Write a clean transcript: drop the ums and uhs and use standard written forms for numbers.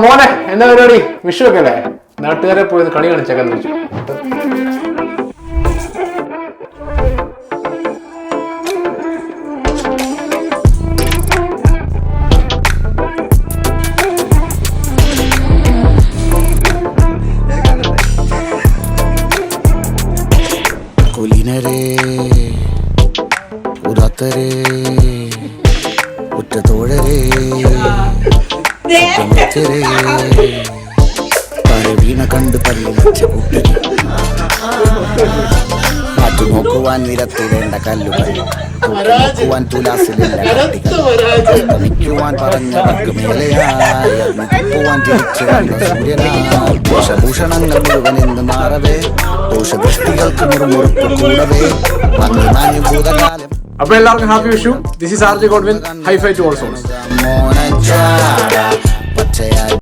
മോനെ എന്നാ പരിപാടി? വിഷു ഒക്കെ അല്ലേ? നാട്ടുകാരെ പോയി കളി കാണിച്ചേക്കാന്ന് വെച്ചു. കൊലിനരേ ഉദാത്തരേ ഉറ്റത്തോഴരേ വീണ കണ്ട് പല്ലി വെച്ച കുട്ടി മാറ്റി നോക്കുവാൻ നിരത്തിടേണ്ട കല്ലുകൾ നോക്കുവാൻ തുലാസിലില്ല കട്ടിക്കുവാൻ പറഞ്ഞവർക്ക് മേലെയാൻ തിരിച്ചു ദോഷഭൂഷണങ്ങൾ മുഴുവൻ ഇന്ന് മാറവേ ദോഷദൃഷ്ടികൾക്ക് മുറുമുറുപ്പ് കൂടവേ വന്നു നാഞ്ഞു ഭൂതകാലം. അപ്പൊ എല്ലാവർക്കും happy Vishu. This is RJ Godwin. High five to all souls.